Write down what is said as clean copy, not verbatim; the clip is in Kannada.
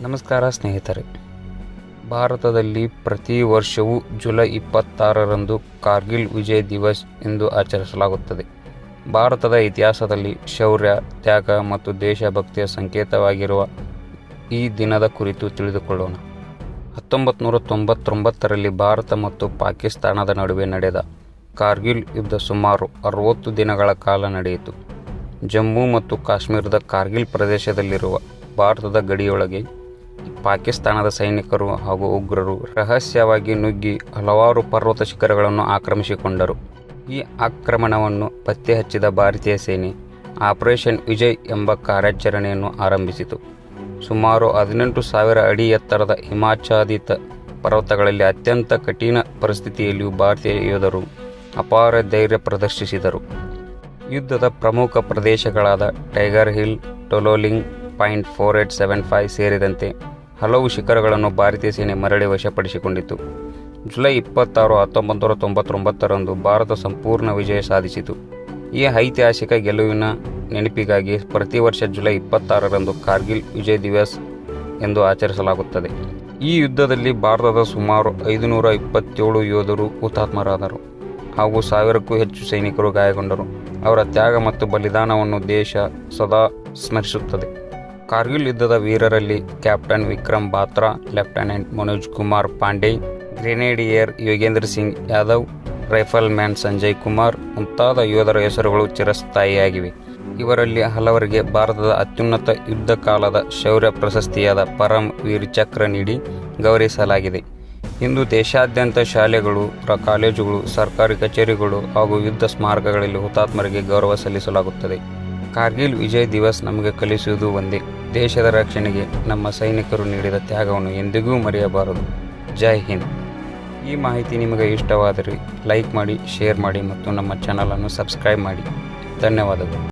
ನಮಸ್ಕಾರ ಸ್ನೇಹಿತರೆ. ಭಾರತದಲ್ಲಿ ಪ್ರತಿ ವರ್ಷವೂ ಜುಲೈ 26ರಂದು ಕಾರ್ಗಿಲ್ ವಿಜಯ್ ದಿವಸ್ ಎಂದು ಆಚರಿಸಲಾಗುತ್ತದೆ. ಭಾರತದ ಇತಿಹಾಸದಲ್ಲಿ ಶೌರ್ಯ, ತ್ಯಾಗ ಮತ್ತು ದೇಶಭಕ್ತಿಯ ಸಂಕೇತವಾಗಿರುವ ಈ ದಿನದ ಕುರಿತು ತಿಳಿದುಕೊಳ್ಳೋಣ. 1999ರಲ್ಲಿ ಭಾರತ ಮತ್ತು ಪಾಕಿಸ್ತಾನದ ನಡುವೆ ನಡೆದ ಕಾರ್ಗಿಲ್ ಯುದ್ಧ ಸುಮಾರು 60 ದಿನಗಳ ಕಾಲ ನಡೆಯಿತು. ಜಮ್ಮು ಮತ್ತು ಕಾಶ್ಮೀರದ ಕಾರ್ಗಿಲ್ ಪ್ರದೇಶದಲ್ಲಿರುವ ಭಾರತದ ಗಡಿಯೊಳಗೆ ಪಾಕಿಸ್ತಾನದ ಸೈನಿಕರು ಹಾಗೂ ಉಗ್ರರು ರಹಸ್ಯವಾಗಿ ನುಗ್ಗಿ ಹಲವಾರು ಪರ್ವತ ಶಿಖರಗಳನ್ನು ಆಕ್ರಮಿಸಿಕೊಂಡರು. ಈ ಆಕ್ರಮಣವನ್ನು ಪತ್ತೆ ಹಚ್ಚಿದ ಭಾರತೀಯ ಸೇನೆ ಆಪರೇಷನ್ ವಿಜಯ್ ಎಂಬ ಕಾರ್ಯಾಚರಣೆಯನ್ನು ಆರಂಭಿಸಿತು. ಸುಮಾರು 18,000 ಅಡಿ ಎತ್ತರದ ಹಿಮಾಚ್ಛಾದಿತ ಪರ್ವತಗಳಲ್ಲಿ ಅತ್ಯಂತ ಕಠಿಣ ಪರಿಸ್ಥಿತಿಯಲ್ಲಿಯೂ ಭಾರತೀಯ ಯೋಧರು ಅಪಾರ ಧೈರ್ಯ ಪ್ರದರ್ಶಿಸಿದರು. ಯುದ್ಧದ ಪ್ರಮುಖ ಪ್ರದೇಶಗಳಾದ ಟೈಗರ್ ಹಿಲ್, ಟೊಲೋಲಿಂಗ್ ಪಾಯಿಂಟ್ 4875 ಸೇರಿದಂತೆ ಹಲವು ಶಿಖರಗಳನ್ನು ಭಾರತೀಯ ಸೇನೆ ಮರಳಿ ವಶಪಡಿಸಿಕೊಂಡಿತು. ಜುಲೈ 26, 1999ರಂದು ಭಾರತ ಸಂಪೂರ್ಣ ವಿಜಯ ಸಾಧಿಸಿತು. ಈ ಐತಿಹಾಸಿಕ ಗೆಲುವಿನ ನೆನಪಿಗಾಗಿ ಪ್ರತಿ ವರ್ಷ ಜುಲೈ 26ರಂದು ಕಾರ್ಗಿಲ್ ವಿಜಯ್ ದಿವಸ್ ಎಂದು ಆಚರಿಸಲಾಗುತ್ತದೆ. ಈ ಯುದ್ಧದಲ್ಲಿ ಭಾರತದ ಸುಮಾರು 527 ಯೋಧರು ಹುತಾತ್ಮರಾದರು ಹಾಗೂ 1000ಕ್ಕೂ ಹೆಚ್ಚು ಸೈನಿಕರು ಗಾಯಗೊಂಡರು. ಅವರ ತ್ಯಾಗ ಮತ್ತು ಬಲಿದಾನವನ್ನು ದೇಶ ಸದಾ ಸ್ಮರಿಸುತ್ತದೆ. ಕಾರ್ಗಿಲ್ ಯುದ್ಧದ ವೀರರಲ್ಲಿ captain Vikram Batra, lieutenant Manoj Kumar Pandey, grenadier Yogendra Singh Yadav, rifleman Sanjay Kumar ಮುಂತಾದ ಯೋಧರ ಹೆಸರುಗಳು ಚಿರಸ್ಥಾಯಿಯಾಗಿವೆ. ಇವರಲ್ಲಿ ಹಲವರಿಗೆ ಭಾರತದ ಅತ್ಯುನ್ನತ ಯುದ್ಧ ಕಾಲದ ಶೌರ್ಯ ಪ್ರಶಸ್ತಿಯಾದ ಪರಮ್ ವೀರ್ ಚಕ್ರ ನೀಡಿ ಗೌರವಿಸಲಾಗಿದೆ. ಇಂದು ದೇಶಾದ್ಯಂತ ಶಾಲೆಗಳು, ಕಾಲೇಜುಗಳು, ಸರ್ಕಾರಿ ಕಚೇರಿಗಳು ಹಾಗೂ ಯುದ್ಧ ಸ್ಮಾರಕಗಳಲ್ಲಿ ಹುತಾತ್ಮರಿಗೆ ಗೌರವ ಸಲ್ಲಿಸಲಾಗುತ್ತದೆ. ಕಾರ್ಗಿಲ್ ವಿಜಯ್ ದಿವಸ್ ನಮಗೆ ಕಲಿಸುವುದು ಒಂದೇ: ದೇಶದ ರಕ್ಷಣೆಗೆ ನಮ್ಮ ಸೈನಿಕರು ನೀಡಿದ ತ್ಯಾಗವನ್ನು ಎಂದಿಗೂ ಮರೆಯಬಾರದು. ಜೈ ಹಿಂದ್. ಈ ಮಾಹಿತಿ ನಿಮಗೆ ಇಷ್ಟವಾದರೆ ಲೈಕ್ ಮಾಡಿ, ಶೇರ್ ಮಾಡಿ ಮತ್ತು ನಮ್ಮ ಚಾನಲನ್ನು ಸಬ್ಸ್ಕ್ರೈಬ್ ಮಾಡಿ. ಧನ್ಯವಾದಗಳು.